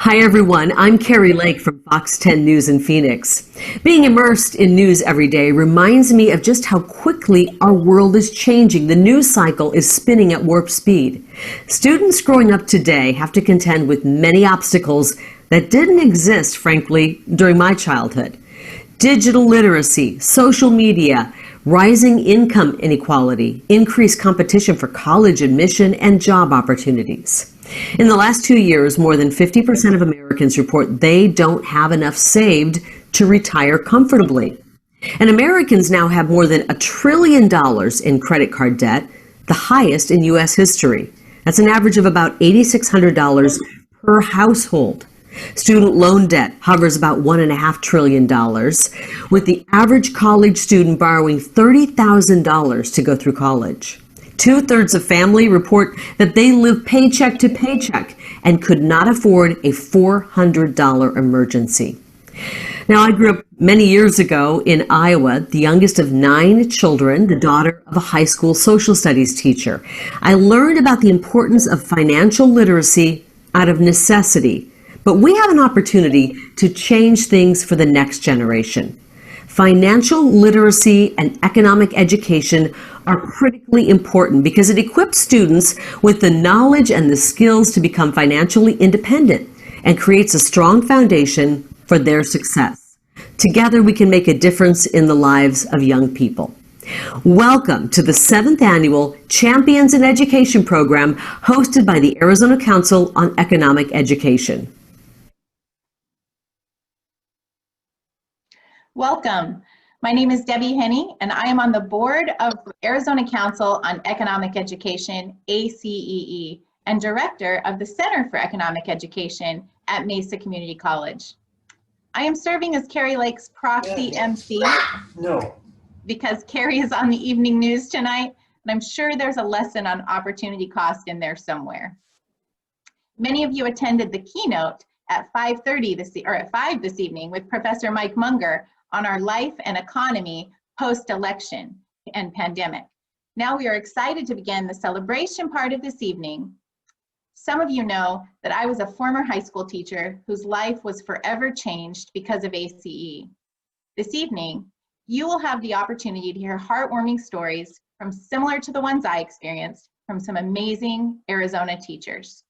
Hi everyone, I'm Carrie Lake from Fox 10 News in Phoenix. Being immersed in news every day reminds me of just how quickly our world is changing. The news cycle is spinning at warp speed. Students growing up today have to contend with many obstacles that didn't exist, frankly, during my childhood. Digital literacy, social media, rising income inequality, increased competition for college admission, and job opportunities. In the last 2 years, more than 50% of Americans report they don't have enough saved to retire comfortably. And Americans now have more than $1 trillion in credit card debt, the highest in U.S. history. That's an average of about $8,600 per household. Student loan debt hovers about $1.5 trillion, with the average college student borrowing $30,000 to go through college. 2/3 of family report that they live paycheck to paycheck and could not afford a $400 emergency. Now, I grew up many years ago in Iowa, the youngest of 9 children, the daughter of a high school social studies teacher. I learned about the importance of financial literacy out of necessity, but we have an opportunity to change things for the next generation. Financial literacy and economic education are critically important because it equips students with the knowledge and the skills to become financially independent and creates a strong foundation for their success. Together, we can make a difference in the lives of young people. Welcome to the 7th annual Champions in Education program hosted by the Arizona Council on Economic Education. Welcome. My name is Debbie Henney, and I am on the board of Arizona Council on Economic Education, ACEE, and director of the Center for Economic Education at Mesa Community College. I am serving as Carrie Lake's proxy MC because Carrie is on the evening news tonight, and I'm sure there's a lesson on opportunity cost in there somewhere. Many of you attended the keynote at 5 this evening with Professor Mike Munger on our life and economy post-election and pandemic. Now we are excited to begin the celebration part of this evening. Some of you know that I was a former high school teacher whose life was forever changed because of ACE. This evening, you will have the opportunity to hear heartwarming stories from similar to the ones I experienced from some amazing Arizona teachers.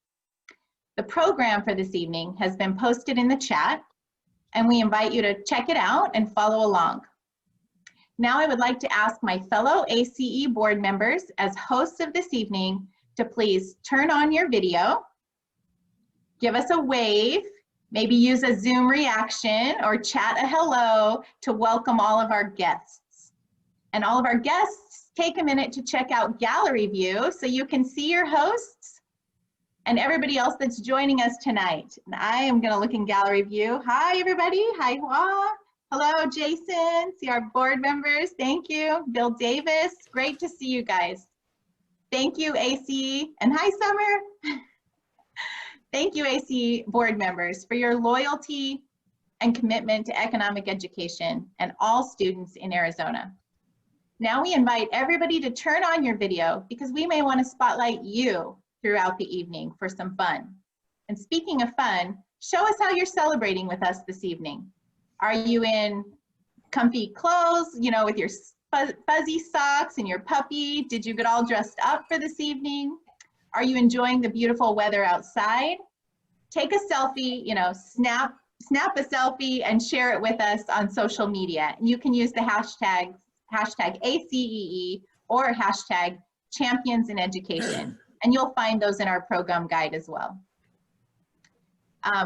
The program for this evening has been posted in the chat, and we invite you to check it out and follow along. Now I would like to ask my fellow ACE board members as hosts of this evening to please turn on your video, give us a wave, maybe use a Zoom reaction or chat a hello to welcome all of our guests. And all of our guests, take a minute to check out gallery view so you can see your hosts and everybody else that's joining us tonight. And I am gonna look in gallery view. Hi, everybody. Hi, Hua. Hello, Jason. See our board members. Thank you. Bill Davis. Great to see you guys. Thank you, AC. And hi, Summer. Thank you, AC board members, for your loyalty and commitment to economic education and all students in Arizona. Now we invite everybody to turn on your video because we may want to spotlight you throughout the evening for some fun. And speaking of fun, show us how you're celebrating with us this evening. Are you in comfy clothes, you know, with your fuzzy socks and your puppy? Did you get all dressed up for this evening? Are you enjoying the beautiful weather outside? Take a selfie, you know, snap a selfie and share it with us on social media. And you can use the hashtag ACEE or hashtag Champions in Education. And you'll find those in our program guide as well.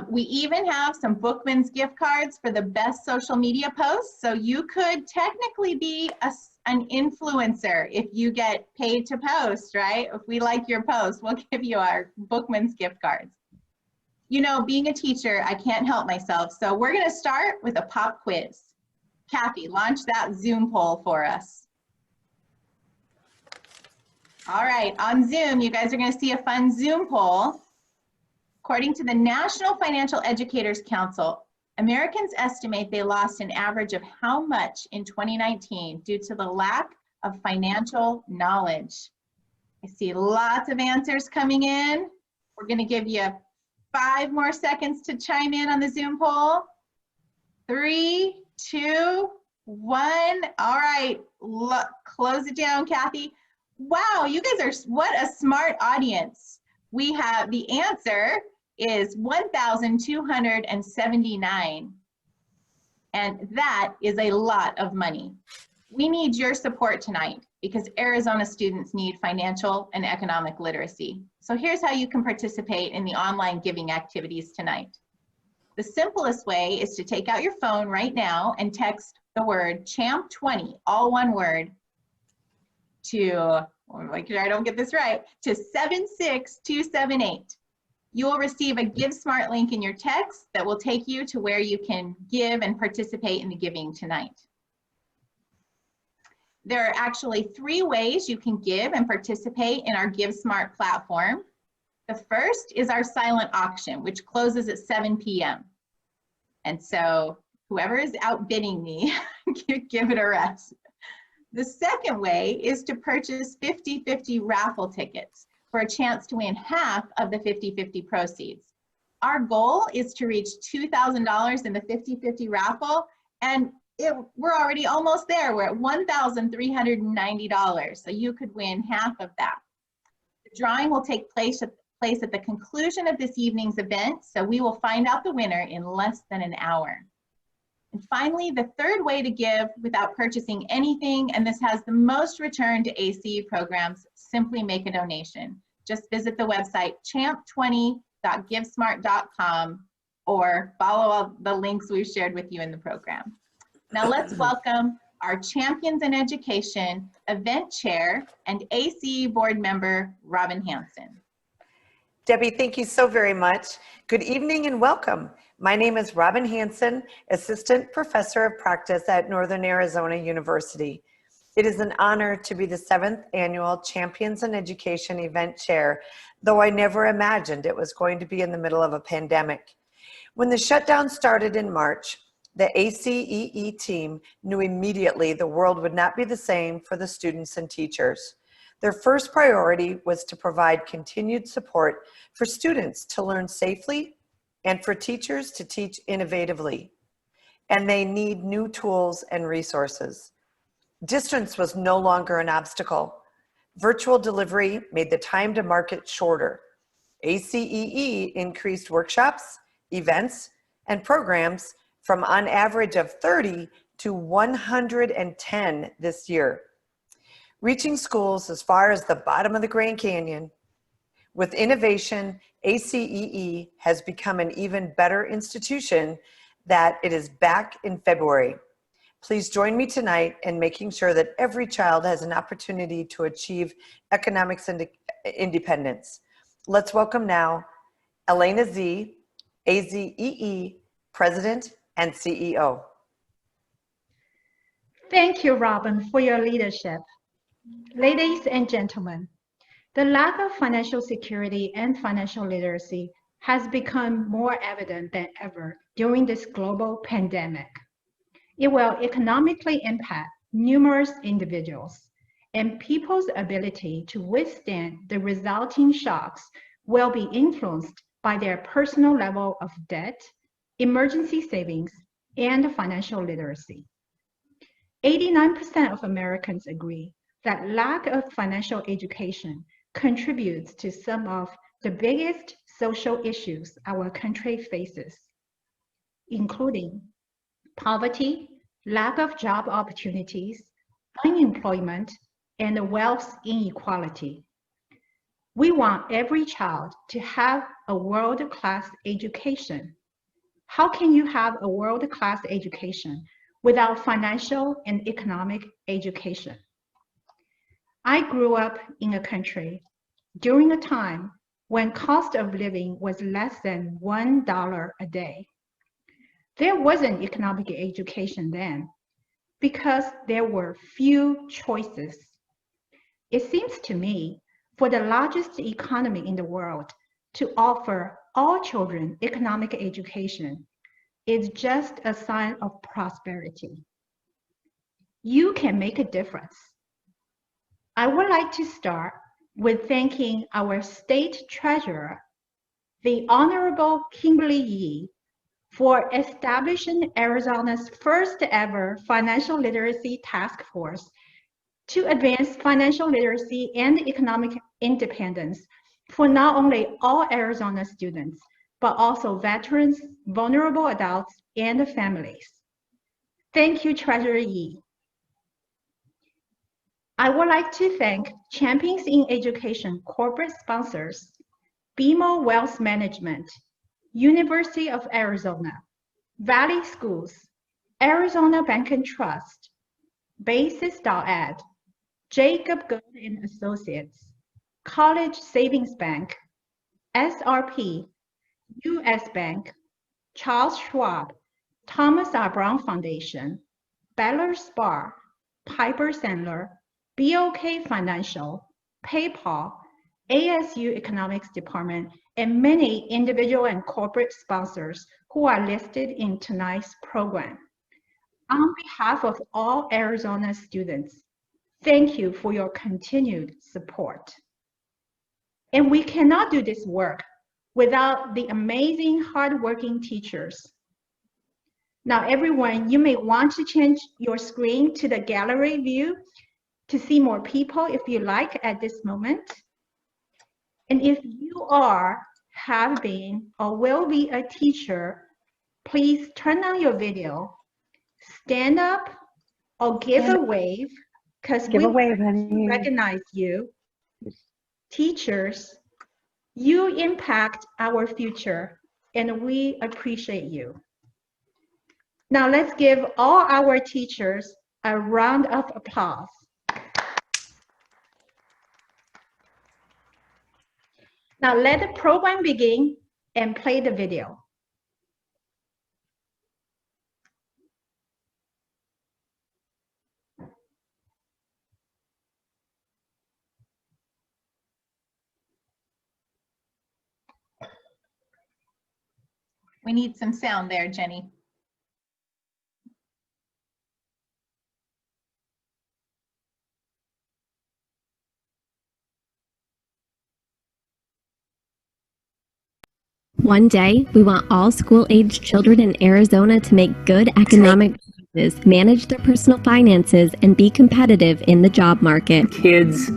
We even have some Bookman's gift cards for the best social media posts. So you could technically be an influencer if you get paid to post, right? If we like your post, we'll give you our Bookman's gift cards. You know, being a teacher, I can't help myself. So we're gonna start with a pop quiz. Kathy, launch that Zoom poll for us. All right, on Zoom, you guys are gonna see a fun Zoom poll. According to the National Financial Educators Council, Americans estimate they lost an average of how much in 2019 due to the lack of financial knowledge? I see lots of answers coming in. We're gonna give you 5 more seconds to chime in on the Zoom poll. 3, 2, 1. All right, close it down, Kathy. Wow, you guys are, what a smart audience. We have, the answer is 1,279. And that is a lot of money. We need your support tonight because Arizona students need financial and economic literacy. So here's how you can participate in the online giving activities tonight. The simplest way is to take out your phone right now and text the word CHAMP20, all one word, to, make sure I don't get this right, to 76278. You will receive a Give Smart link in your text that will take you to where you can give and participate in the giving tonight. There are actually 3 ways you can give and participate in our Give Smart platform. The first is our silent auction, which closes at 7 p.m. And so whoever is outbidding me, give it a rest. The second way is to purchase 50/50 raffle tickets for a chance to win half of the 50/50 proceeds. Our goal is to reach $2,000 in the 50/50 raffle, and we're already almost there. We're at $1,390, so you could win half of that. The drawing will take place at the conclusion of this evening's event, so we will find out the winner in less than an hour. And finally, the third way to give without purchasing anything, and this has the most return to ACU programs, simply make a donation. Just visit the website champ20.givesmart.com or follow all the links we've shared with you in the program. Now let's welcome our Champions in Education event chair and ACU board member, Robin Hansen. Debbie, thank you so very much. Good evening and welcome. My name is Robin Hansen, Assistant Professor of Practice at Northern Arizona University. It is an honor to be the 7th Annual Champions in Education event chair, though I never imagined it was going to be in the middle of a pandemic. When the shutdown started in March, the ACEE team knew immediately the world would not be the same for the students and teachers. Their first priority was to provide continued support for students to learn safely and for teachers to teach innovatively. And they need new tools and resources. Distance was no longer an obstacle. Virtual delivery made the time to market shorter. ACEE increased workshops, events, and programs from on average of 30 to 110 this year. Reaching schools as far as the bottom of the Grand Canyon. With innovation, ACEE has become an even better institution that it is back in February. Please join me tonight in making sure that every child has an opportunity to achieve economic independence. Let's welcome now Elena Z, ACEE President and CEO. Thank you, Robin, for your leadership. Ladies and gentlemen, the lack of financial security and financial literacy has become more evident than ever during this global pandemic. It will economically impact numerous individuals, and people's ability to withstand the resulting shocks will be influenced by their personal level of debt, emergency savings, and financial literacy. 89% of Americans agree that lack of financial education contributes to some of the biggest social issues our country faces, including poverty, lack of job opportunities, unemployment, and wealth inequality. We want every child to have a world-class education. How can you have a world-class education without financial and economic education? I grew up in a country during a time when cost of living was less than $1 a day. There wasn't economic education then because there were few choices. It seems to me for the largest economy in the world to offer all children economic education is just a sign of prosperity. You can make a difference. I would like to start with thanking our state treasurer the Honorable Kimberly Yee for establishing Arizona's first ever financial literacy task force to advance financial literacy and economic independence for not only all Arizona students, but also veterans, vulnerable adults, and families. Thank you, Treasurer Yee. I would like to thank Champions in Education corporate sponsors, BMO Wealth Management, University of Arizona, Valley Schools, Arizona Bank and Trust, Basis.ed, Jacob Gold and Associates, College Savings Bank, SRP, US Bank, Charles Schwab, Thomas R. Brown Foundation, Beller Spar, Piper Sandler, BOK Financial, PayPal, ASU Economics Department, and many individual and corporate sponsors who are listed in tonight's program. On behalf of all Arizona students, thank you for your continued support. And we cannot do this work without the amazing, hardworking teachers. Now, everyone, you may want to change your screen to the gallery view to see more people if you like at this moment. And if you are, have been, or will be a teacher, please turn on your video, stand up, or give a wave, because we recognize you. Teachers, you impact our future, and we appreciate you. Now let's give all our teachers a round of applause. Now let the program begin and play the video. We need some sound there, Jenny. One day, we want all school-aged children in Arizona to make good economic choices, manage their personal finances, and be competitive in the job market. Kids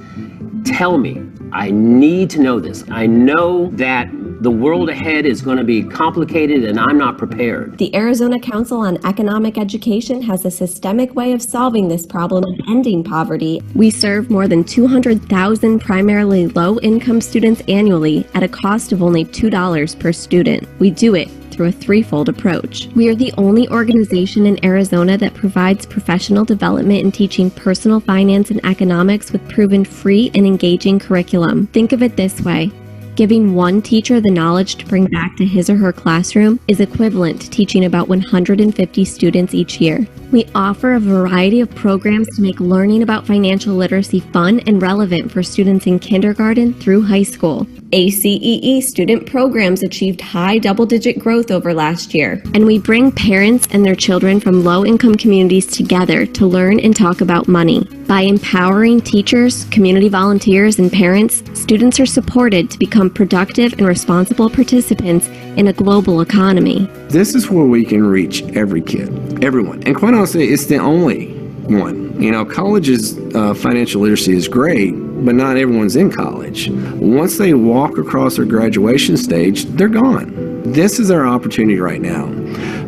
tell me, I need to know this. I know that the world ahead is going to be complicated and I'm not prepared. The Arizona Council on Economic Education has a systemic way of solving this problem and ending poverty. We serve more than 200,000 primarily low-income students annually at a cost of only $2 per student. We do it through a threefold approach. We are the only organization in Arizona that provides professional development in teaching personal finance and economics with proven free and engaging curriculum. Think of it this way. Giving one teacher the knowledge to bring back to his or her classroom is equivalent to teaching about 150 students each year. We offer a variety of programs to make learning about financial literacy fun and relevant for students in kindergarten through high school. ACEE student programs achieved high double-digit growth over last year. And we bring parents and their children from low-income communities together to learn and talk about money. By empowering teachers, community volunteers, and parents, students are supported to become productive and responsible participants in a global economy. This is where we can reach every kid, everyone. And quite honestly, it's the only one. You know, college's financial literacy is great, but not everyone's in college. Once they walk across their graduation stage, they're gone. This is our opportunity right now.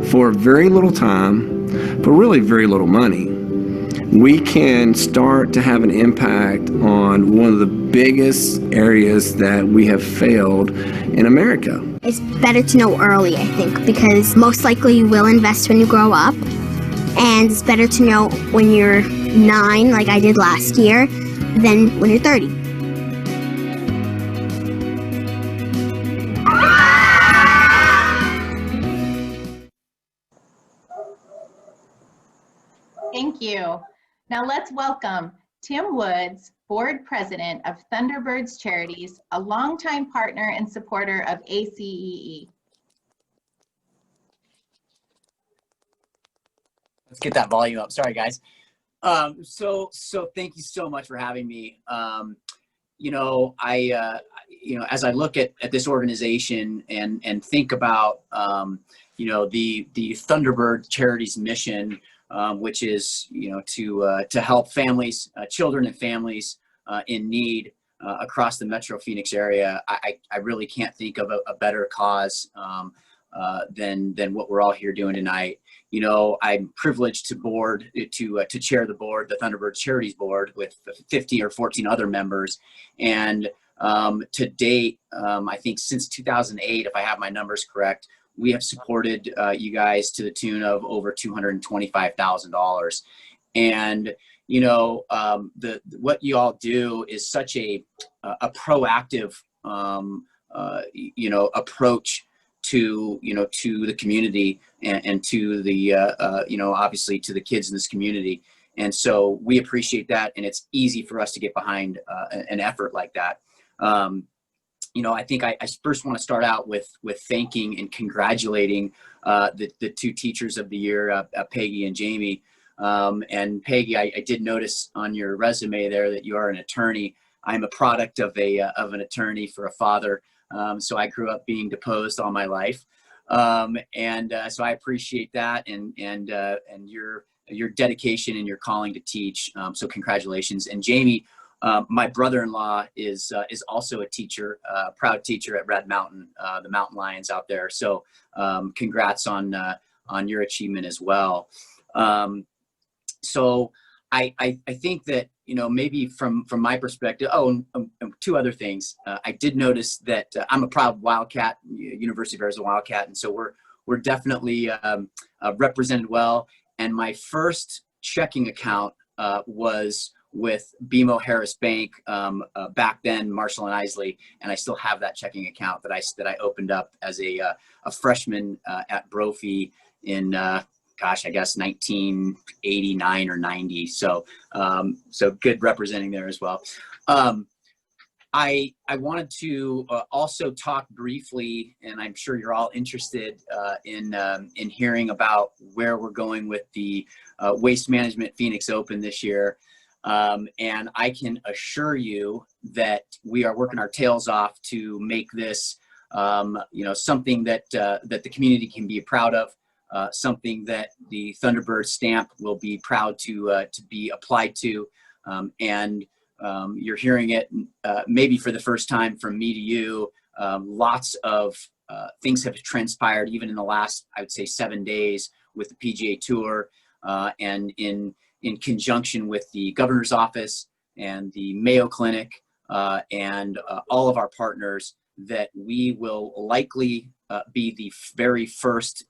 For very little time, for really very little money, we can start to have an impact on one of the biggest areas that we have failed in America. It's better to know early, I think, because most likely you will invest when you grow up. And it's better to know when you're 9, like I did last year, than when you're 30. Thank you. Now let's welcome Tim Woods, Board President of Thunderbirds Charities, a longtime partner and supporter of ACEE. Let's get that volume up. Sorry, guys. So thank you so much for having me. You know, as I look at this organization and think about, the Thunderbird Charities mission, which is, to help families, children and families in need across the Metro Phoenix area, I really can't think of a better cause than what we're all here doing tonight. I'm privileged to chair the board, the Thunderbird Charities board, with 50 or 14 other members. And to date, I think since 2008, if I have my numbers correct, we have supported you guys to the tune of over $225,000. And what you all do is such a proactive approach to the community and to the obviously to the kids in this community. And so we appreciate that, and it's easy for us to get behind an effort like that. I think I first want to start out with thanking and congratulating the two teachers of the year, Peggy and Jamie. And Peggy, I did notice on your resume there that you are an attorney. I'm a product of an attorney for a father. So I grew up being deposed all my life. So I appreciate that and your dedication and your calling to teach. So congratulations. And Jamie, my brother-in-law is also a teacher, proud teacher at Red Mountain, the Mountain Lions out there. So congrats on your achievement as well. So I think that, maybe from my perspective, two other things. I did notice that I'm a proud Wildcat, University of Arizona Wildcat. And so we're definitely represented well. And my first checking account was with BMO Harris Bank back then, Marshall and Isley, and I still have that checking account that I opened up as a freshman at Brophy in I guess 1989 or 90. So good representing there as well. I wanted to also talk briefly, and I'm sure you're all interested in hearing about where we're going with the Waste Management Phoenix Open this year. And I can assure you that we are working our tails off to make this, something that the community can be proud of, something that the Thunderbird stamp will be proud to be applied to, and you're hearing it maybe for the first time from me to you. Lots of things have transpired even in the last, I would say, 7 days with the PGA Tour, and in conjunction with the governor's office and the Mayo Clinic and all of our partners, that we will likely be the very first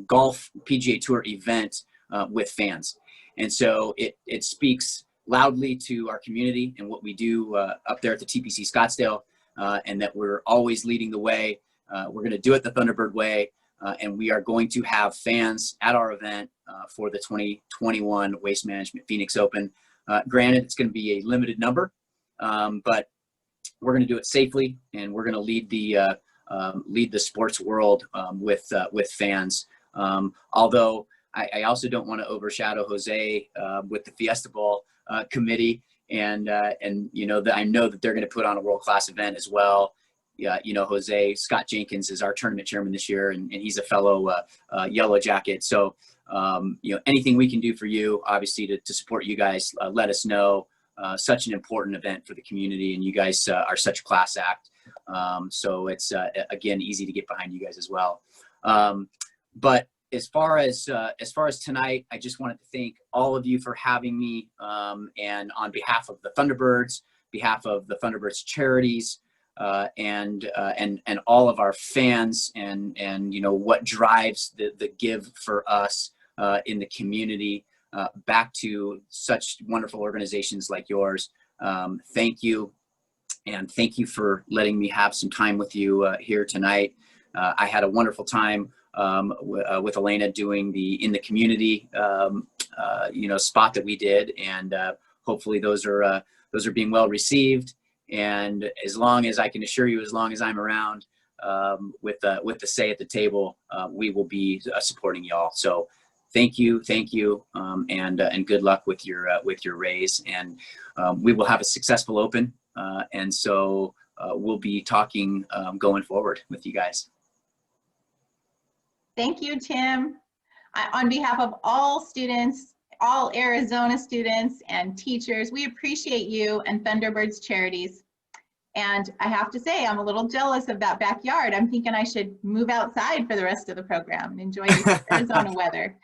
golf PGA Tour event with fans. And so it speaks loudly to our community and what we do up there at the TPC Scottsdale, and that we're always leading the way. We're going to do it the Thunderbird way, and we are going to have fans at our event for the 2021 Waste Management Phoenix Open. Granted, it's going to be a limited number, but we're going to do it safely, and we're going to lead the sports world with fans. Although I also don't want to overshadow Jose with the Fiesta Bowl committee, and I know that they're going to put on a world-class event as well. Jose Scott Jenkins is our tournament chairman this year, and he's a fellow Yellow Jacket. So anything we can do for you, obviously, to support you guys, let us know. Such an important event for the community, and you guys are such a class act. So it's again easy to get behind you guys as well. But as far as tonight, I just wanted to thank all of you for having me, and on behalf of the Thunderbirds, behalf of the Thunderbirds Charities, and all of our fans, and what drives the give for us in the community, back to such wonderful organizations like yours. Thank you, and thank you for letting me have some time with you here tonight. I had a wonderful time with Elena doing the in the community spot that we did, and hopefully those are being well received. And as long as I can assure you, as long as I'm around with the say at the table, we will be supporting y'all. So thank you, and good luck with your raise. And we will have a successful Open. And so we'll be talking going forward with you guys. Thank you, Tim. On behalf of all students, all Arizona students and teachers, we appreciate you and Thunderbirds Charities. And I have to say, I'm a little jealous of that backyard. I'm thinking I should move outside for the rest of the program and enjoy this Arizona weather.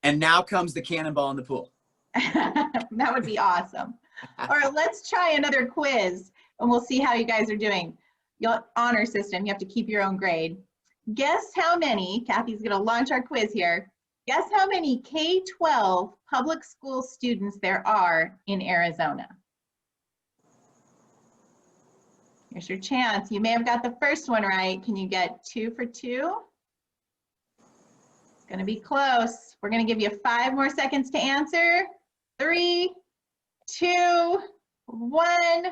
And now comes the cannonball in the pool. That would be awesome. All right, let's try another quiz and we'll see how you guys are doing. Your honor system, you have to keep your own grade. Guess how many, Kathy's gonna launch our quiz here. Guess how many K-12 public school students there are in Arizona? Here's your chance. You may have got the first one right. Can you get 2 for 2? It's gonna be close. We're gonna give you 5 more seconds to answer. 3, 2, 1.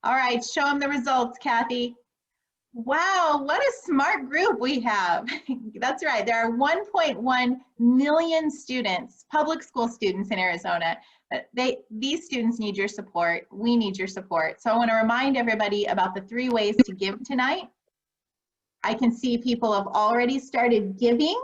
All right, show them the results, Kathy. Wow, what a smart group we have. That's right, there are 1.1 million students, public school students in Arizona. These students need your support. We need your support. So I want to remind everybody about the 3 ways to give tonight. I can see people have already started giving.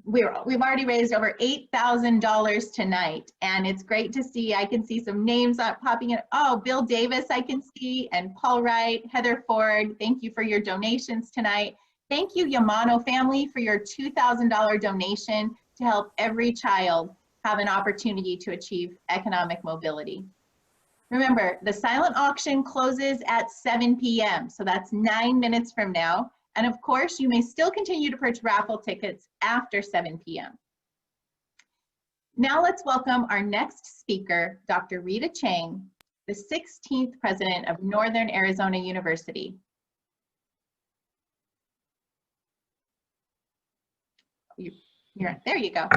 We've already raised over $8,000 tonight, and it's great to see. I can see some names popping in. Oh, Bill Davis I can see, and Paul Wright, Heather Ford, thank you for your donations tonight. Thank you, Yamano family, for your $2,000 donation to help every child have an opportunity to achieve economic mobility. Remember, the silent auction closes at 7 p.m., so that's 9 minutes from now. And of course, you may still continue to purchase raffle tickets after 7 p.m. Now let's welcome our next speaker, Dr. Rita Chang, the 16th president of Northern Arizona University. There you go.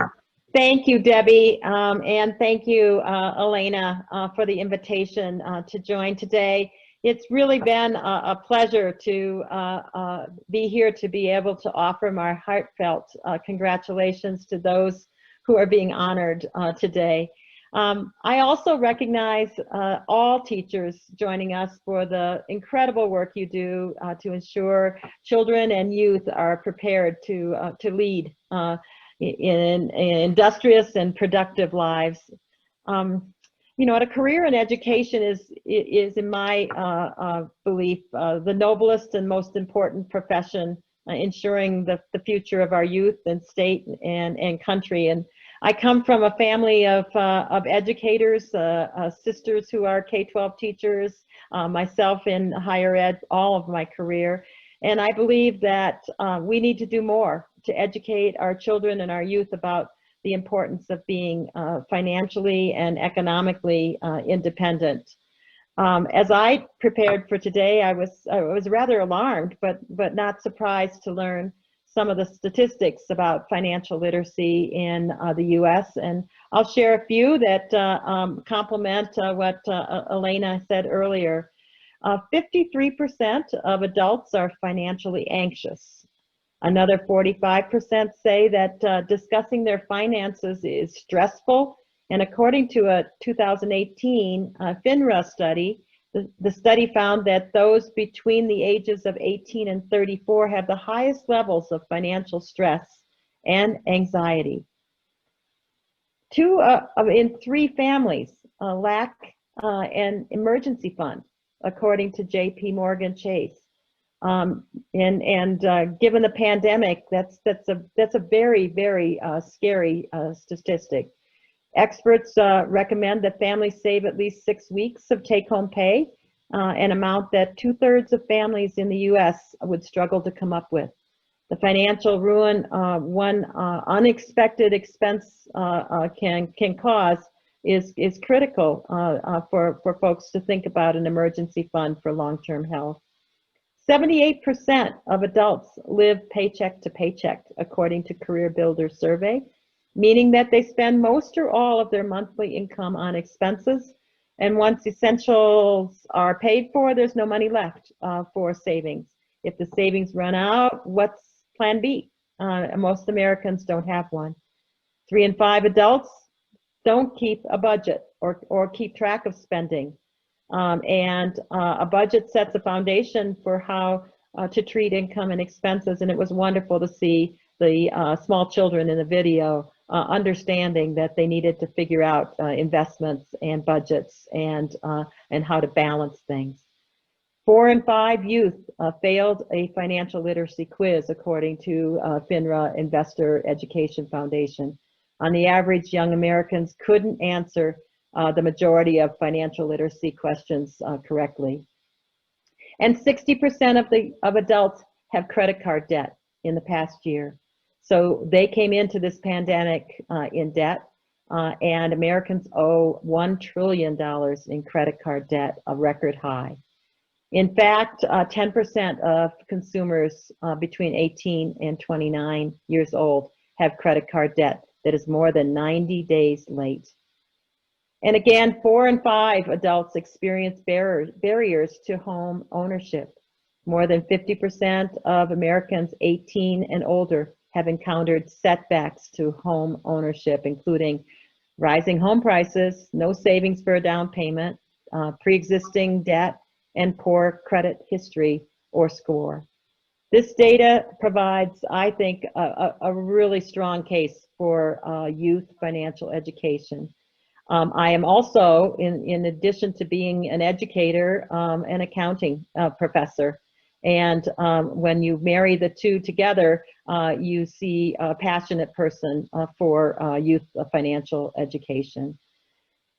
Thank you, Debbie, and thank you, Elena, for the invitation to join today. It's really been a pleasure to be here to be able to offer my heartfelt congratulations to those who are being honored today. I also recognize all teachers joining us for the incredible work you do to ensure children and youth are prepared to lead in industrious and productive lives. You know, a career in education is in my belief, the noblest and most important profession, ensuring the future of our youth and state and country. And I come from a family of educators, sisters who are K-12 teachers, myself in higher ed all of my career. And I believe that we need to do more to educate our children and our youth about the importance of being financially and economically independent. As I prepared for today, I was rather alarmed, but not surprised to learn some of the statistics about financial literacy in the U.S. And I'll share a few that complement what Elena said earlier. 53% of adults are financially anxious. Another 45% say that discussing their finances is stressful. And according to a 2018 FINRA study, the study found that those between the ages of 18 and 34 have the highest levels of financial stress and anxiety. 2 in 3 families lack an emergency fund, according to JP Morgan Chase. Given the pandemic, that's a very, very scary statistic. Experts recommend that families save at least 6 weeks of take-home pay, an amount that 2/3 of families in the U.S. would struggle to come up with. The financial ruin one unexpected expense can cause is critical for folks to think about an emergency fund for long-term health. 78% of adults live paycheck to paycheck, according to Career Builder survey, meaning that they spend most or all of their monthly income on expenses. And once essentials are paid for, there's no money left for savings. If the savings run out, what's plan B? Most Americans don't have one. 3 in 5 adults don't keep a budget or keep track of spending. And a budget sets a foundation for how to treat income and expenses. And it was wonderful to see the small children in the video understanding that they needed to figure out investments and budgets and how to balance things. 4 in 5 youth failed a financial literacy quiz, according to FINRA Investor Education Foundation. On the average, young Americans couldn't answer the majority of financial literacy questions correctly. And 60% of adults have credit card debt in the past year. So they came into this pandemic in debt, and Americans owe $1 trillion in credit card debt, a record high. In fact, 10% of consumers between 18 and 29 years old have credit card debt that is more than 90 days late. And again, 4 in 5 adults experience barriers to home ownership. More than 50% of Americans 18 and older have encountered setbacks to home ownership, including rising home prices, no savings for a down payment, pre-existing debt, and poor credit history or score. This data provides, I think, a really strong case for youth financial education. I am also, in addition to being an educator, an accounting professor. And when you marry the two together, you see a passionate person for youth financial education.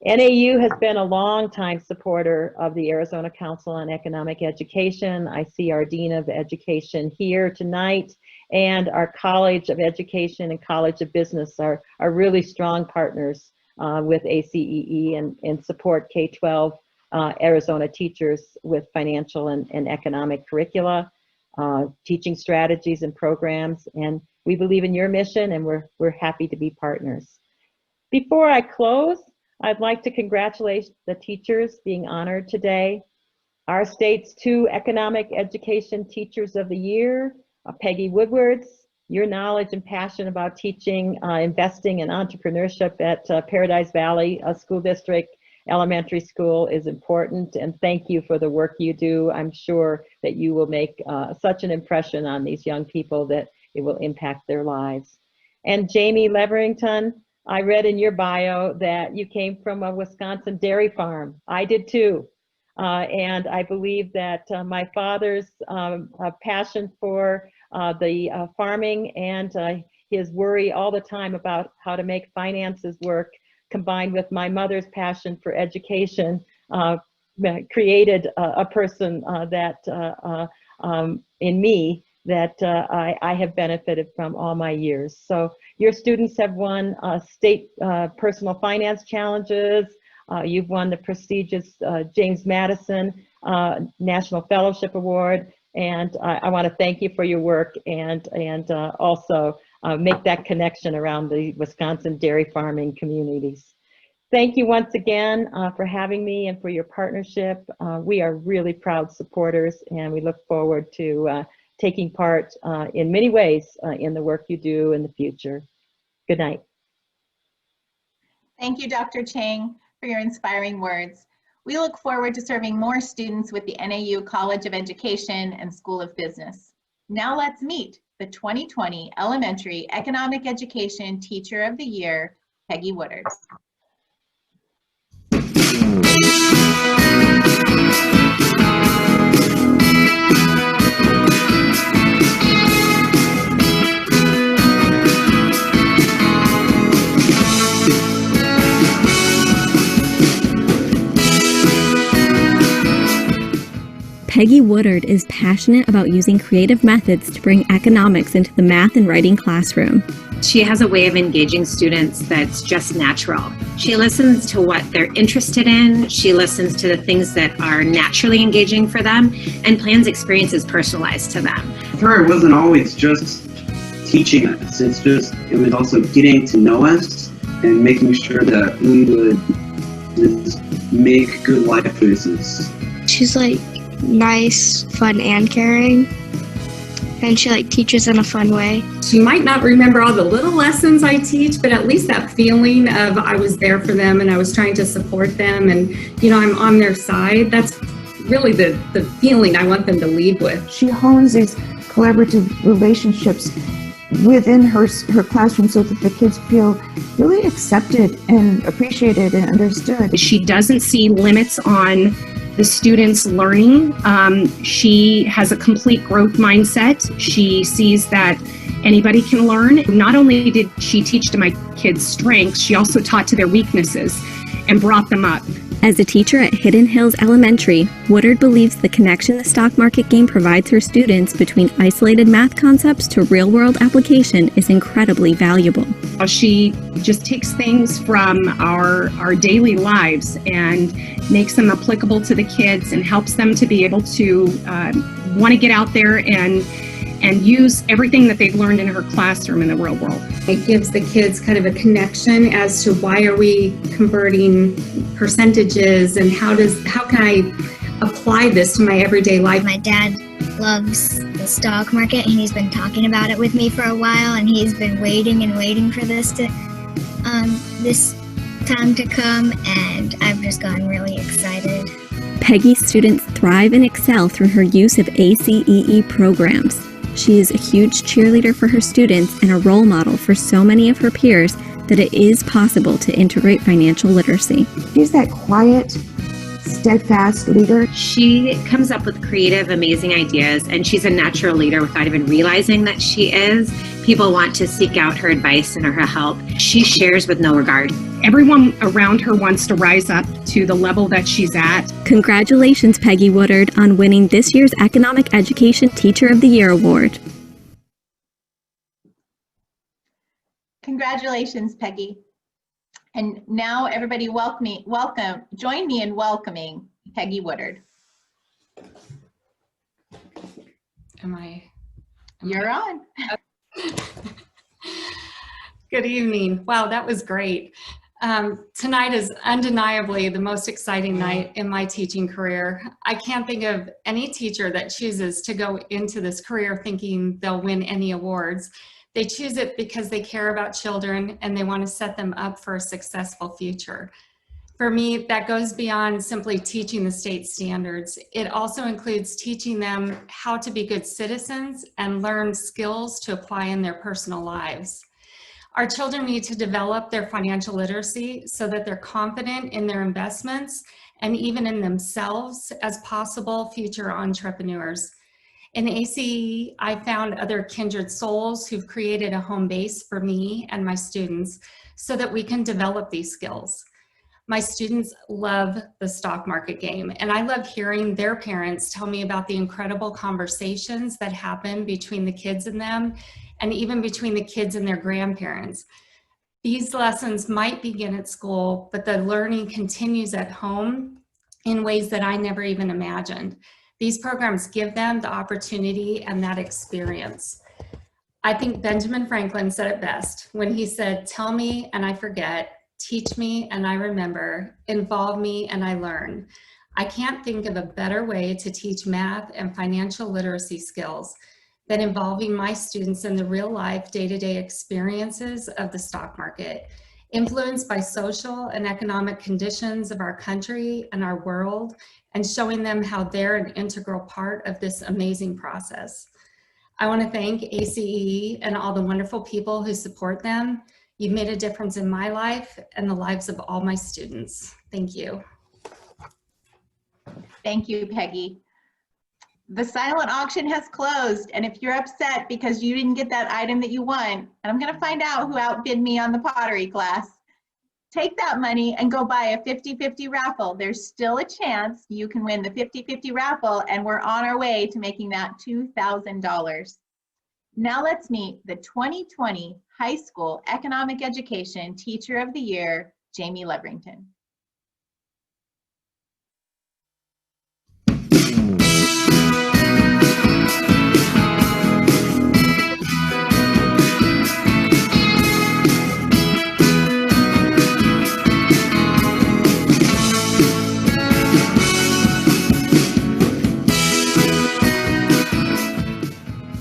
NAU has been a long-time supporter of the Arizona Council on Economic Education. I see our Dean of Education here tonight, and our College of Education and College of Business are really strong partners with ACEE and support K-12 Arizona teachers with financial and economic curricula, teaching strategies and programs, and we believe in your mission, and we're happy to be partners. Before I close, I'd like to congratulate the teachers being honored today. Our state's 2 Economic Education Teachers of the Year, Peggy Woodard. Your knowledge and passion about teaching, investing, and entrepreneurship at Paradise Valley School District Elementary School is important, and thank you for the work you do. I'm sure that you will make such an impression on these young people that it will impact their lives. And Jamie Leverington, I read in your bio that you came from a Wisconsin dairy farm. I did too. And I believe that my father's passion for the farming and his worry all the time about how to make finances work, combined with my mother's passion for education, created a person that in me that I have benefited from all my years. So your students have won state personal finance challenges. You've won the prestigious James Madison National Fellowship Award. And I want to thank you for your work and also make that connection around the Wisconsin dairy farming communities. Thank you once again for having me and for your partnership. We are really proud supporters, and we look forward to taking part in many ways in the work you do in the future. Good night. Thank you, Dr. Chang, for your inspiring words. We look forward to serving more students with the NAU College of Education and School of Business. Now let's meet the 2020 Elementary Economic Education Teacher of the Year, Peggy Woodard. Peggy Woodard is passionate about using creative methods to bring economics into the math and writing classroom. She has a way of engaging students that's just natural. She listens to what they're interested in. She listens to the things that are naturally engaging for them and plans experiences personalized to them. For her, it wasn't always just teaching us. It was also getting to know us and making sure that we would just make good life choices. She's like nice, fun, and caring. and she teaches in a fun way. She might not remember all the little lessons I teach, but at least that feeling of I was there for them and I was trying to support them and, I'm on their side. That's really the feeling I want them to leave with. She hones these collaborative relationships within her classroom so that the kids feel really accepted and appreciated and understood. She doesn't see limits on the students' learning. She has a complete growth mindset. She sees that anybody can learn. Not only did she teach to my kids' strengths, she also taught to their weaknesses and brought them up. As a teacher at Hidden Hills Elementary, Woodard believes the connection the stock market game provides her students between isolated math concepts to real-world application is incredibly valuable. She just takes things from our daily lives and makes them applicable to the kids and helps them to be able to want to get out there and use everything that they've learned in her classroom in the real world. It gives the kids kind of a connection as to why are we converting percentages and how can I apply this to my everyday life. My dad loves the stock market and he's been talking about it with me for a while, and he's been waiting for this time to come, and I've just gotten really excited. Peggy's students thrive and excel through her use of ACEE programs. She is a huge cheerleader for her students and a role model for so many of her peers that it is possible to integrate financial literacy. She's that quiet, steadfast leader. She comes up with creative, amazing ideas, and she's a natural leader without even realizing that she is. People want to seek out her advice and her help. She shares with no regard. Everyone around her wants to rise up to the level that she's at. Congratulations, Peggy Woodard, on winning this year's Economic Education Teacher of the Year Award. Congratulations, Peggy. And now everybody join me in welcoming Peggy Woodard. You're on. Good evening. Wow, that was great. Tonight is undeniably the most exciting night in my teaching career. I can't think of any teacher that chooses to go into this career thinking they'll win any awards. They choose it because they care about children and they want to set them up for a successful future. For me, that goes beyond simply teaching the state standards. It also includes teaching them how to be good citizens and learn skills to apply in their personal lives. Our children need to develop their financial literacy so that they're confident in their investments and even in themselves as possible future entrepreneurs. In ACE, I found other kindred souls who've created a home base for me and my students so that we can develop these skills. My students love the stock market game, and I love hearing their parents tell me about the incredible conversations that happen between the kids and them, and even between the kids and their grandparents. These lessons might begin at school, but the learning continues at home in ways that I never even imagined. These programs give them the opportunity and that experience. I think Benjamin Franklin said it best when he said, "Tell me and I forget, teach me and I remember, involve me and I learn." I can't think of a better way to teach math and financial literacy skills than involving my students in the real life day-to-day experiences of the stock market, influenced by social and economic conditions of our country and our world, and showing them how they're an integral part of this amazing process. I want to thank ACE and all the wonderful people who support them. You've made a difference in my life and the lives of all my students. Thank you. Thank you, Peggy. The silent auction has closed, and if you're upset because you didn't get that item that you want, and I'm going to find out who outbid me on the pottery class, take that money and go buy a 50-50 raffle. There's still a chance you can win the 50-50 raffle, and we're on our way to making that $2,000. Now let's meet the 2020 High School Economic Education Teacher of the Year, Jamie Leverington.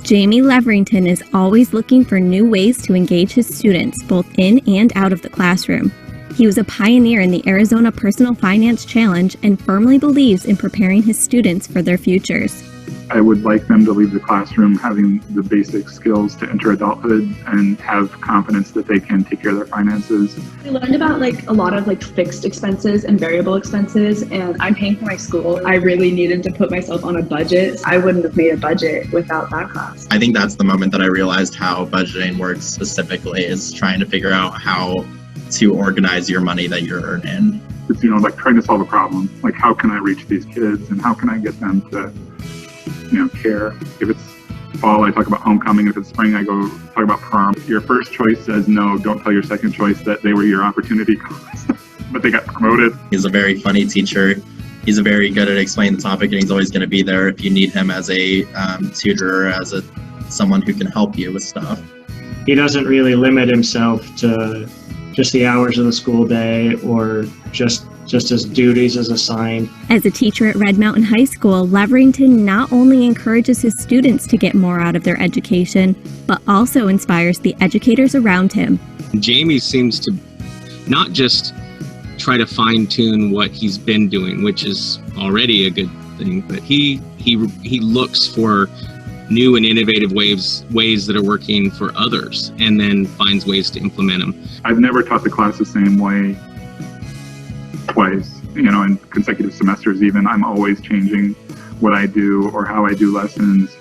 Jamie Leverington is always looking for new ways to engage his students, both in and out of the classroom. He was a pioneer in the Arizona Personal Finance Challenge and firmly believes in preparing his students for their futures. I would like them to leave the classroom having the basic skills to enter adulthood and have confidence that they can take care of their finances. We learned about a lot of fixed expenses and variable expenses, and I'm paying for my school. I really needed to put myself on a budget. I wouldn't have made a budget without that class. I think that's the moment that I realized how budgeting works specifically, is trying to figure out how to organize your money that you're earning. It's, trying to solve a problem. How can I reach these kids and how can I get them to care? If it's fall, I talk about homecoming. If it's spring, I go talk about prom. Your first choice says no. Don't tell your second choice that they were your opportunity cost, but they got promoted. He's a very funny teacher. He's very good at explaining the topic, and he's always going to be there if you need him as a tutor or as someone who can help you with stuff. He doesn't really limit himself to just the hours of the school day or just as duties as assigned. As a teacher at Red Mountain High School, Leverington not only encourages his students to get more out of their education, but also inspires the educators around him. Jamie seems to not just try to fine-tune what he's been doing, which is already a good thing, but he looks for new and innovative ways that are working for others and then finds ways to implement them. I've never taught the class the same way twice, in consecutive semesters even. I'm always changing what I do or how I do lessons.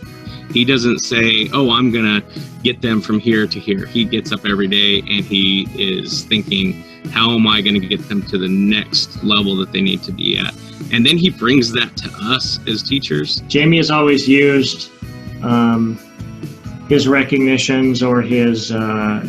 He doesn't say, oh, I'm gonna get them from here to here. He gets up every day and he is thinking, how am I gonna get them to the next level that they need to be at? And then he brings that to us as teachers. Jamie has always used his recognitions or his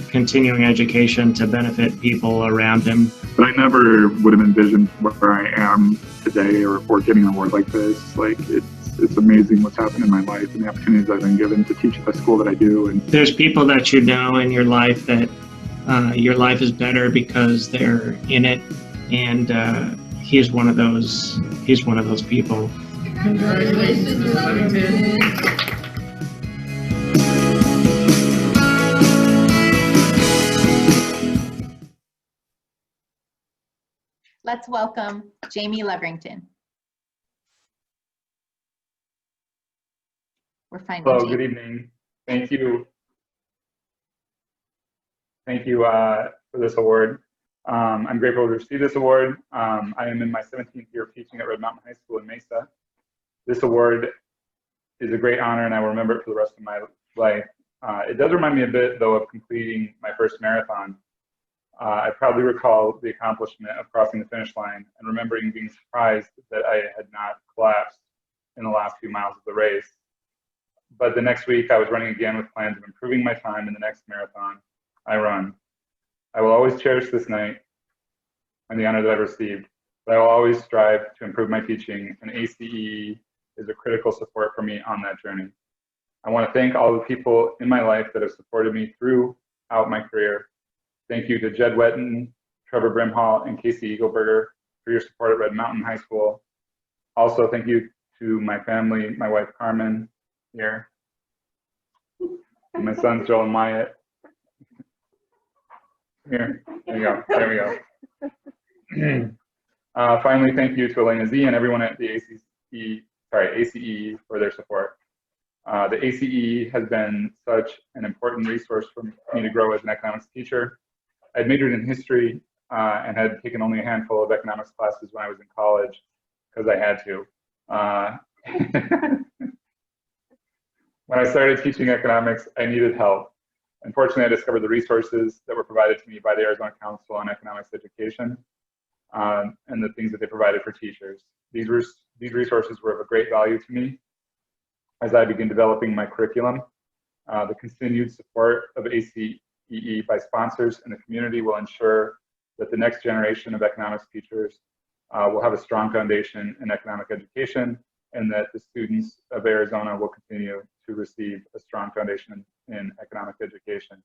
continuing education to benefit people around him. But I never would have envisioned where I am today or getting an award like this. It's amazing what's happened in my life and the opportunities I've been given to teach at the school that I do. And there's people that you know in your life that your life is better because they're in it, and he's one of those people. Congratulations, Leverington. Let's welcome Jamie Leverington. We're finding Hello, Jamie. good evening. Thank you. Thank you for this award. I'm grateful to receive this award. I am in my 17th year of teaching at Red Mountain High School in Mesa. This award is a great honor and I will remember it for the rest of my life. It does remind me a bit though of completing my first marathon. I proudly recall the accomplishment of crossing the finish line and remembering being surprised that I had not collapsed in the last few miles of the race. But the next week I was running again with plans of improving my time in the next marathon I run. I will always cherish this night and the honor that I've received, but I will always strive to improve my teaching, and ACE is a critical support for me on that journey. I want to thank all the people in my life that have supported me throughout my career. Thank you to Jed Wetton, Trevor Brimhall, and Casey Eagleberger for your support at Red Mountain High School. Also, thank you to my family, my wife Carmen here, and my sons Joel and Myatt. Here, there you go, there we go. Finally, thank you to Elena Z and everyone at the ACE for their support. The ACE has been such an important resource for me to grow as an economics teacher. I had majored in history and had taken only a handful of economics classes when I was in college because I had to. When I started teaching economics, I needed help. Unfortunately, I discovered the resources that were provided to me by the Arizona Council on Economics Education and the things that they provided for teachers. These resources were of a great value to me as I began developing my curriculum. The continued support of ACE by sponsors and the community will ensure that the next generation of economics teachers will have a strong foundation in economic education, and that the students of Arizona will continue to receive a strong foundation in economic education.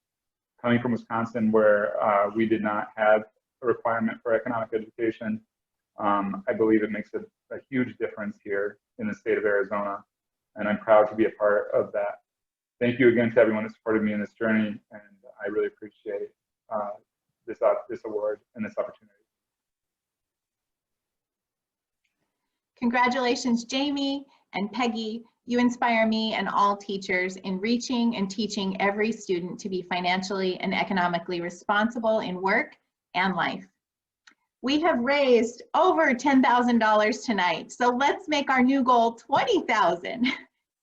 Coming from Wisconsin, where we did not have a requirement for economic education, I believe it makes a huge difference here in the state of Arizona, and I'm proud to be a part of that. thank you again to everyone that supported me in this journey, and I really appreciate this award and this opportunity. Congratulations, Jamie and Peggy. You inspire me and all teachers in reaching and teaching every student to be financially and economically responsible in work and life. We have raised over $10,000 tonight, so let's make our new goal $20,000.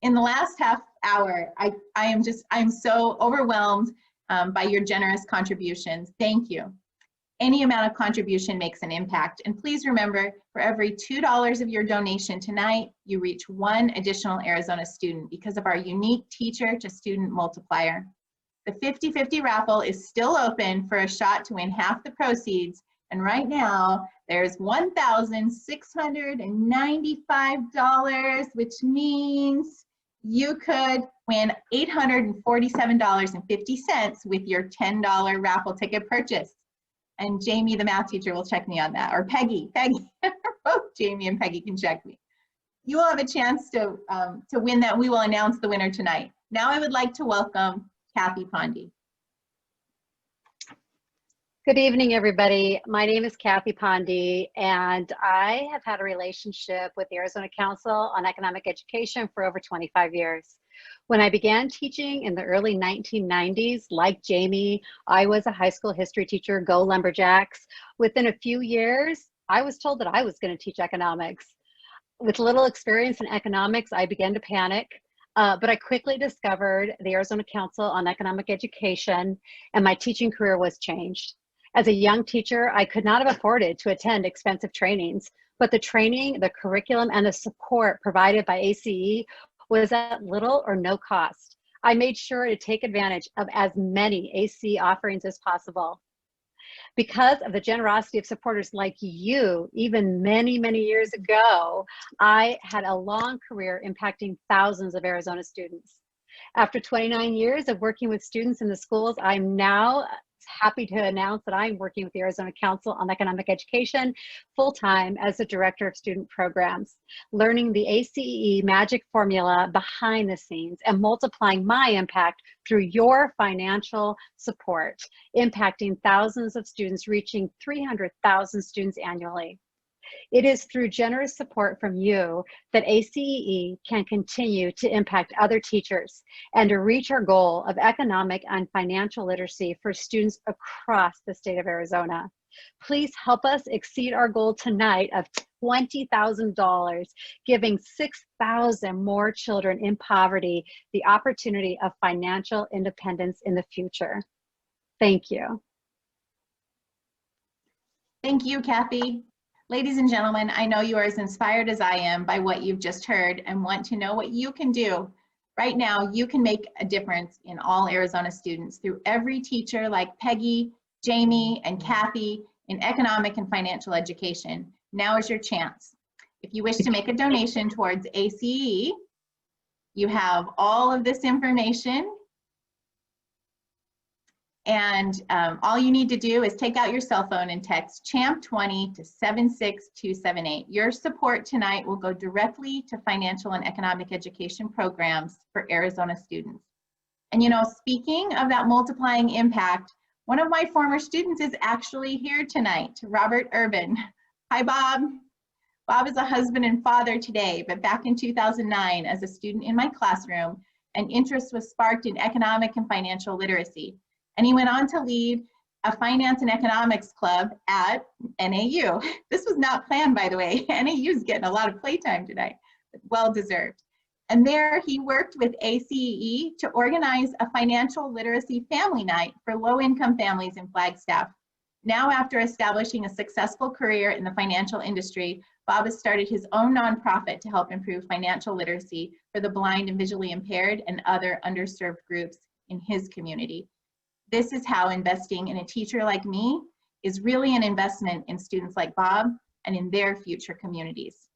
In the last half hour, I'm so overwhelmed by your generous contributions. Thank you. Any amount of contribution makes an impact. And please remember, for every $2 of your donation tonight, you reach one additional Arizona student because of our unique teacher to student multiplier. The 50-50 raffle is still open for a shot to win half the proceeds. And right now, there's $1,695, which means you could win $847.50 with your $10 raffle ticket purchase. And Jamie, the math teacher, will check me on that, or Peggy, both Jamie and Peggy can check me. You will have a chance to win that. We will announce the winner tonight. Now I would like to welcome Kathy Pondy. Good evening, everybody. My name is Kathy Pondy, and I have had a relationship with the Arizona Council on Economic Education for over 25 years. When I began teaching in the early 1990s, like Jamie, I was a high school history teacher, go Lumberjacks. Within a few years, I was told that I was going to teach economics. With little experience in economics, I began to panic, but I quickly discovered the Arizona Council on Economic Education, and my teaching career was changed. As a young teacher, I could not have afforded to attend expensive trainings, but the training, the curriculum, and the support provided by ACE was at little or no cost. I made sure to take advantage of as many ACE offerings as possible. Because of the generosity of supporters like you, even many, many years ago, I had a long career impacting thousands of Arizona students. After 29 years of working with students in the schools, I'm now happy to announce that I'm working with the Arizona Council on Economic Education full-time as the Director of Student Programs, learning the ACE magic formula behind the scenes and multiplying my impact through your financial support, impacting thousands of students, reaching 300,000 students annually. It is through generous support from you that ACE can continue to impact other teachers and to reach our goal of economic and financial literacy for students across the state of Arizona. Please help us exceed our goal tonight of $20,000, giving 6,000 more children in poverty the opportunity of financial independence in the future. Thank you. Thank you, Kathy. Ladies and gentlemen, I know you are as inspired as I am by what you've just heard and want to know what you can do. Right now, you can make a difference in all Arizona students through every teacher like Peggy, Jamie, and Kathy in economic and financial education. Now is your chance. If you wish to make a donation towards ACE, you have all of this information. And all you need to do is take out your cell phone and text CHAMP20 to 76278. Your support tonight will go directly to financial and economic education programs for Arizona students. And you know, speaking of that multiplying impact, one of my former students is actually here tonight, Robert Urban. Hi, Bob. Bob is a husband and father today, but back in 2009, as a student in my classroom, an interest was sparked in economic and financial literacy. And he went on to lead a finance and economics club at NAU. This was not planned, by the way. NAU is getting a lot of playtime tonight, but well deserved. And there he worked with ACE to organize a financial literacy family night for low-income families in Flagstaff. Now, after establishing a successful career in the financial industry, Bob has started his own nonprofit to help improve financial literacy for the blind and visually impaired and other underserved groups in his community. This is how investing in a teacher like me is really an investment in students like Bob and in their future communities.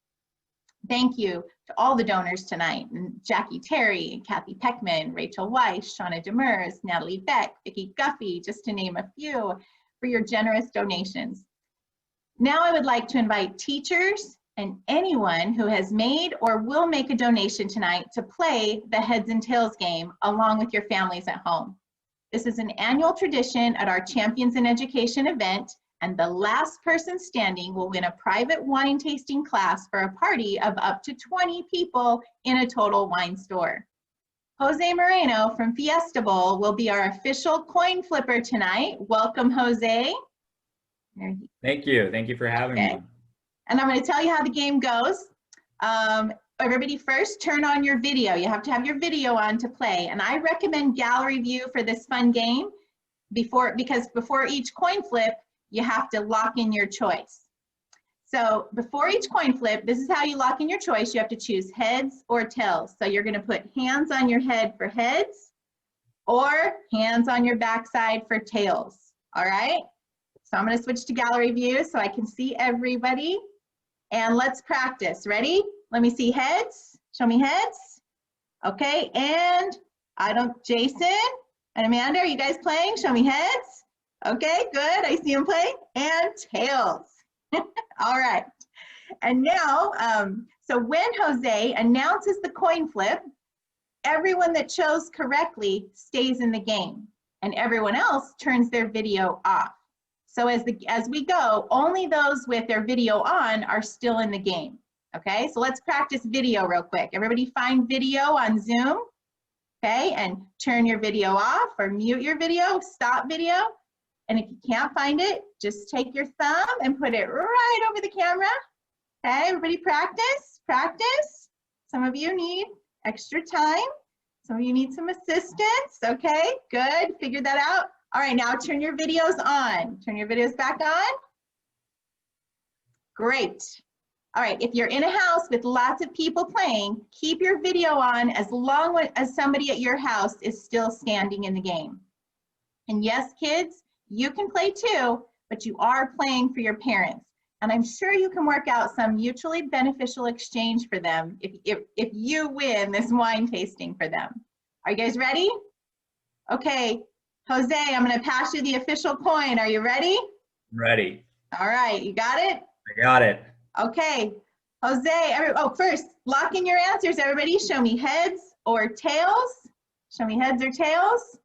Thank you to all the donors tonight, Jackie Terry, Kathy Peckman, Rachel Weiss, Shauna Demers, Natalie Beck, Vicki Guffey, just to name a few, for your generous donations. Now I would like to invite teachers and anyone who has made or will make a donation tonight to play the Heads and Tails game along with your families at home. This is an annual tradition at our Champions in Education event, and the last person standing will win a private wine tasting class for a party of up to 20 people in a Total Wine store. Jose Moreno from Fiesta Bowl will be our official coin flipper tonight. Welcome, Jose. Thank you. Thank you for having me. And I'm going to tell you how the game goes. Everybody first turn on your video. You have to have your video on to play. And I recommend gallery view for this fun game because before each coin flip, you have to lock in your choice. So before each coin flip, this is how you lock in your choice. You have to choose heads or tails. So you're going to put hands on your head for heads or hands on your backside for tails. All right? So I'm going to switch to gallery view so I can see everybody. And let's practice. Ready? Let me see heads. Show me heads. Okay, and Jason and Amanda, are you guys playing? Show me heads. Okay, good. I see them playing. And tails. All right. And now, so when Jose announces the coin flip, everyone that chose correctly stays in the game, and everyone else turns their video off. So as we go, only those with their video on are still in the game. Okay, so let's practice video real quick. Everybody find video on Zoom. Okay, and turn your video off or mute your video, stop video. And if you can't find it, just take your thumb and put it right over the camera. Okay, everybody practice, practice. Some of you need extra time. Some of you need some assistance. Okay, good, figured that out. All right, now turn your videos on. Turn your videos back on. Great. All right, if you're in a house with lots of people playing, keep your video on as long as somebody at your house is still standing in the game. And yes, kids, you can play too, but you are playing for your parents. And I'm sure you can work out some mutually beneficial exchange for them if you win this wine tasting for them. Are you guys ready? Okay. Jose, I'm going to pass you the official coin. Are you ready? Ready. All right, you got it? I got it. Okay, Jose, first, lock in your answers, everybody. Show me heads or tails. Show me heads or tails.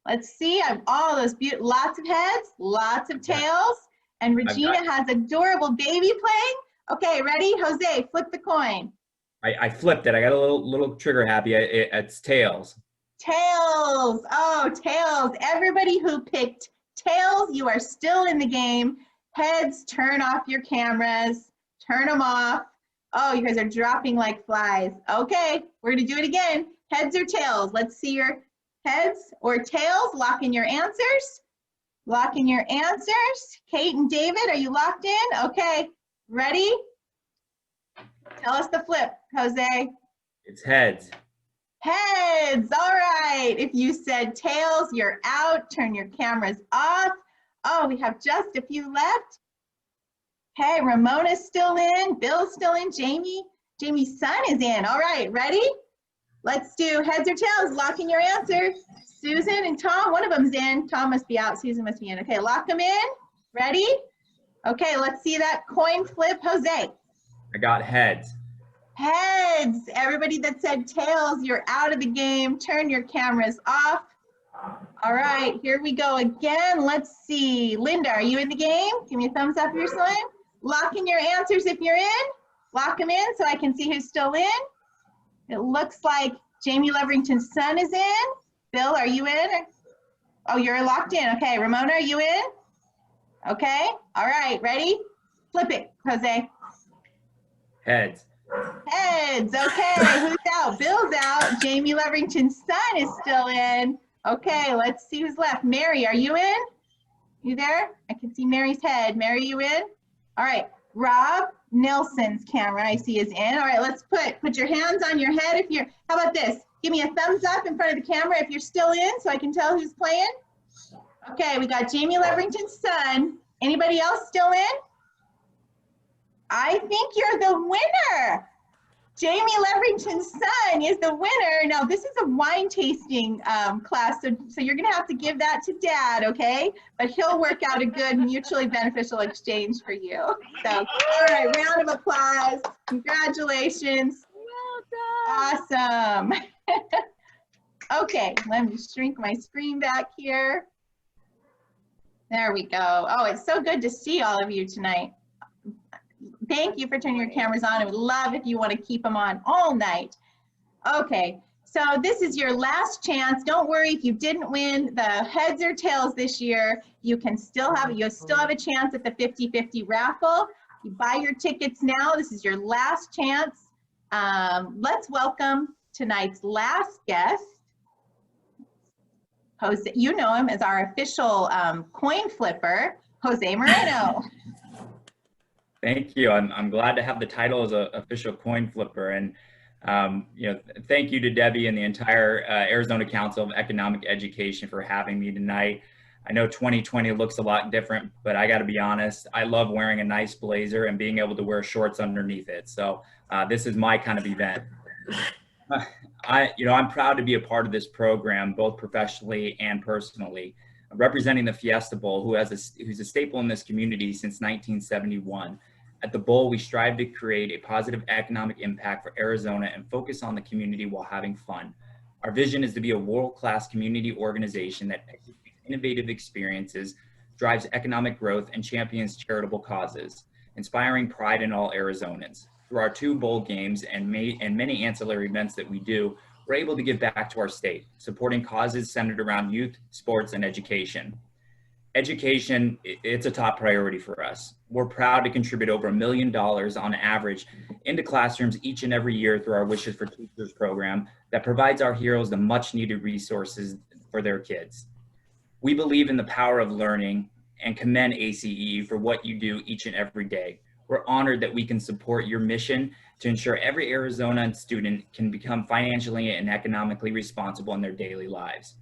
Let's see, I have all those beautiful, lots of heads, lots of tails, and Regina has adorable baby playing. Okay, ready? Jose, flip the coin. I flipped it. I got a little trigger happy. It's tails. Tails. Oh, tails. Everybody who picked tails, you are still in the game. Heads, turn off your cameras. Turn them off. Oh, you guys are dropping like flies. Okay, we're going to do it again. Heads or tails? Let's see your heads or tails. Lock in your answers. Lock in your answers. Kate and David, are you locked in? Okay, ready? Tell us the flip, Jose. It's heads. Heads, all right. If you said tails, you're out. Turn your cameras off. Oh, we have just a few left. Okay, Ramona's still in, Bill's still in, Jamie's son is in. All right, ready? Let's do heads or tails. Lock in your answer. Susan and Tom, one of them's in. Tom must be out, Susan must be in. Okay, lock them in. Ready? Okay, let's see that coin flip. Jose. I got heads. Heads. Everybody that said tails, you're out of the game. Turn your cameras off. All right, here we go again. Let's see. Linda, are you in the game? Give me a thumbs up if you're still in. Lock in your answers if you're in. Lock them in so I can see who's still in. It looks like Jamie Leverington's son is in. Bill, are you in? Oh, you're locked in. Okay, Ramona, are you in? Okay, all right, ready? Flip it, Jose. Heads. Heads, okay, who's out? Bill's out. Jamie Leverington's son is still in. Okay, let's see who's left. Mary, are you in? You there? I can see Mary's head. Mary, you in? All right, Rob Nelson's camera I see is in. All right, let's put your hands on your head if you're, how about this? Give me a thumbs up in front of the camera if you're still in so I can tell who's playing. Okay, we got Jamie Leverington's son. Anybody else still in? I think you're the winner. Jamie Leverington's son is the winner. Now, this is a wine tasting class, so you're going to have to give that to Dad, okay? But he'll work out a good mutually beneficial exchange for you. So, all right, round of applause. Congratulations. Well done. Awesome. Okay, let me shrink my screen back here. There we go. Oh, it's so good to see all of you tonight. Thank you for turning your cameras on. I would love if you want to keep them on all night. Okay, so this is your last chance. Don't worry if you didn't win the heads or tails this year. You still have a chance at the 50-50 raffle. You buy your tickets now. This is your last chance. Let's welcome tonight's last guest. Jose, you know him as our official coin flipper, Jose Moreno. Thank you. I'm glad to have the title as an official coin flipper. And, thank you to Debbie and the entire Arizona Council of Economic Education for having me tonight. I know 2020 looks a lot different, but I got to be honest, I love wearing a nice blazer and being able to wear shorts underneath it. So this is my kind of event. I'm proud to be a part of this program, both professionally and personally. Representing the Fiesta Bowl, who's a staple in this community since 1971. At the Bowl, we strive to create a positive economic impact for Arizona and focus on the community while having fun. Our vision is to be a world-class community organization that executes innovative experiences, drives economic growth, and champions charitable causes, inspiring pride in all Arizonans. Through our 2 bowl games and many ancillary events that we do, we're able to give back to our state, supporting causes centered around youth, sports, and education. Education, it's a top priority for us. We're proud to contribute over $1 million on average into classrooms each and every year through our Wishes for Teachers program that provides our heroes the much needed resources for their kids. We believe in the power of learning and commend ACE for what you do each and every day. We're honored that we can support your mission to ensure every Arizona student can become financially and economically responsible in their daily lives.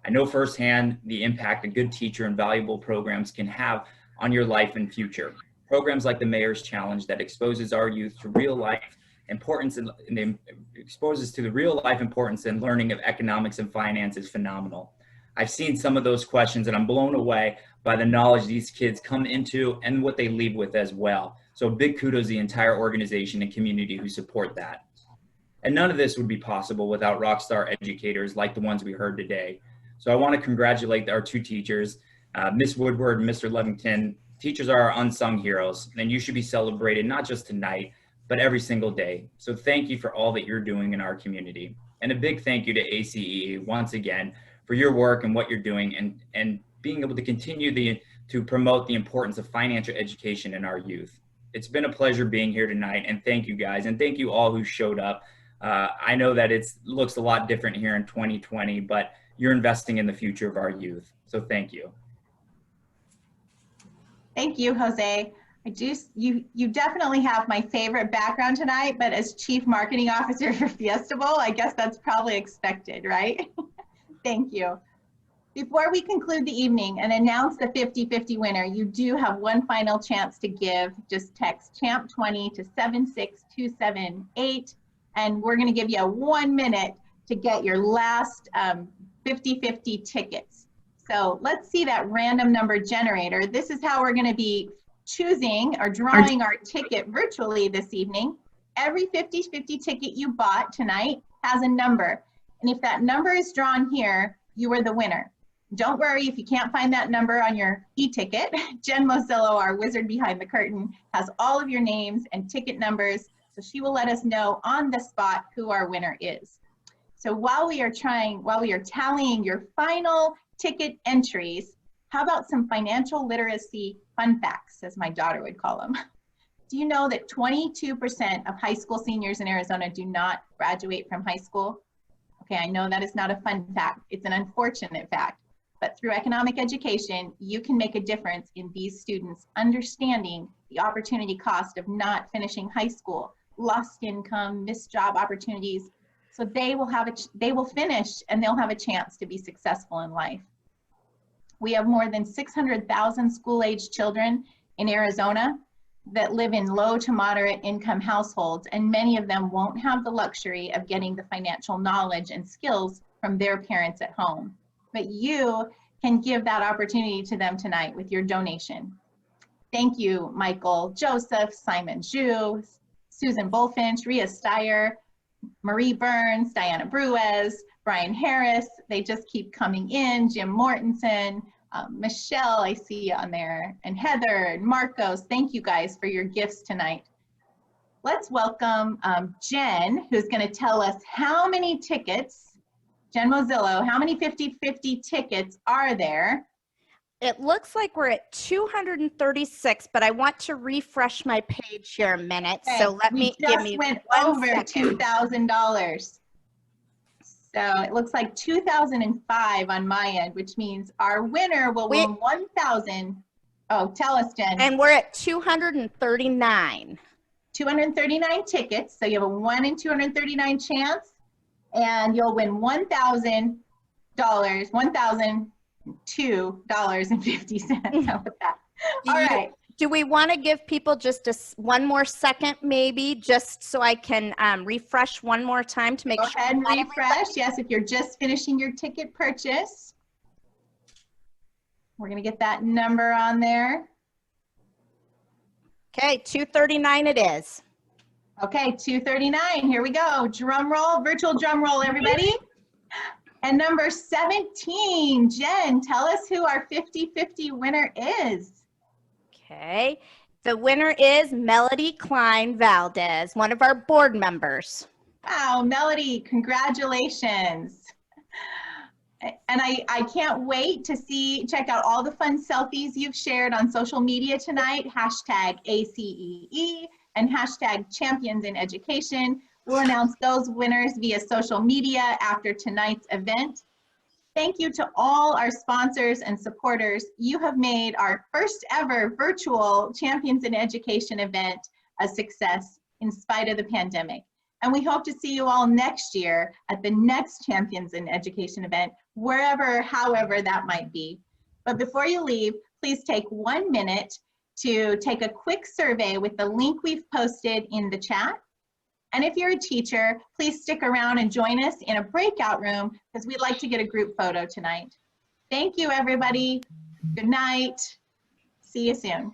I know firsthand the impact a good teacher and valuable programs can have on your life and future. Programs like the Mayor's Challenge that exposes our youth to real life importance and exposes to the real life importance and learning of economics and finance is phenomenal. I've seen some of those questions and I'm blown away by the knowledge these kids come into and what they leave with as well. So big kudos to the entire organization and community who support that. And none of this would be possible without rockstar educators like the ones we heard today. So I want to congratulate our 2 teachers, Miss Woodward and Mr. Leverington. Teachers are our unsung heroes, and you should be celebrated not just tonight, but every single day. So thank you for all that you're doing in our community. And a big thank you to ACE once again for your work and what you're doing and being able to continue to promote the importance of financial education in our youth. It's been a pleasure being here tonight, and thank you guys, and thank you all who showed up. I know that it looks a lot different here in 2020, but you're investing in the future of our youth. So thank you. Thank you, Jose. You definitely have my favorite background tonight, but as Chief Marketing Officer for Fiesta Bowl, I guess that's probably expected, right? Thank you. Before we conclude the evening and announce the 50-50 winner, you do have one final chance to give. Just text CHAMP20 to 76278, and we're going to give you 1 minute to get your last 50-50 tickets. So let's see that random number generator. This is how we're going to be choosing or drawing our ticket virtually this evening. Every 50-50 ticket you bought tonight has a number. And if that number is drawn here, you are the winner. Don't worry if you can't find that number on your e-ticket. Jen Mosillo, our wizard behind the curtain, has all of your names and ticket numbers, so she will let us know on the spot who our winner is. So while we are tallying your final ticket entries, how about some financial literacy fun facts, as my daughter would call them? Do you know that 22% of high school seniors in Arizona do not graduate from high school? Okay, I know that is not a fun fact. It's an unfortunate fact. But through economic education, you can make a difference in these students understanding the opportunity cost of not finishing high school, lost income, missed job opportunities. So they will finish and they'll have a chance to be successful in life. We have more than 600,000 school-aged children in Arizona. that live in low to moderate income households, and many of them won't have the luxury of getting the financial knowledge and skills from their parents at home. But you can give that opportunity to them tonight with your donation. Thank you, Michael Joseph, Simon Zhu, Susan Bulfinch, Rhea Steyer, Marie Burns, Diana Bruez, Brian Harris. They just keep coming in. Jim Mortensen, Michelle, I see you on there, and Heather and Marcos. Thank you guys for your gifts tonight. Let's welcome Jen, who's going to tell us how many tickets, Jen Mozillo, how many 50/50 tickets are there? It looks like we're at 236, but I want to refresh my page here a minute. Okay, So give me went 1 over second. $2,000. So it looks like 2005 on my end, which means our winner will win 1,000. Oh, tell us, Jen. And we're at 239. 239 tickets. So you have a 1 in 239 chance, and you'll win $1,000, $1,002.50. How about that? All right. Do we want to give people just one more second, maybe, just so I can refresh one more time to make sure? Go ahead and refresh. Yes, if you're just finishing your ticket purchase. We're going to get that number on there. Okay, 239 it is. Okay, 239. Here we go. Drum roll, virtual drum roll, everybody. And number 17, Jen, tell us who our 50/50 winner is. Okay, the winner is Melody Klein Valdez, one of our board members. Wow, Melody, congratulations. And I can't wait to check out all the fun selfies you've shared on social media tonight, #ACEE and #Champions in Education. We'll announce those winners via social media after tonight's event. Thank you to all our sponsors and supporters. You have made our first ever virtual Champions in Education event a success in spite of the pandemic. And we hope to see you all next year at the next Champions in Education event, wherever, however that might be. But before you leave, please take 1 minute to take a quick survey with the link we've posted in the chat. And if you're a teacher, please stick around and join us in a breakout room because we'd like to get a group photo tonight. Thank you, everybody. Good night. See you soon.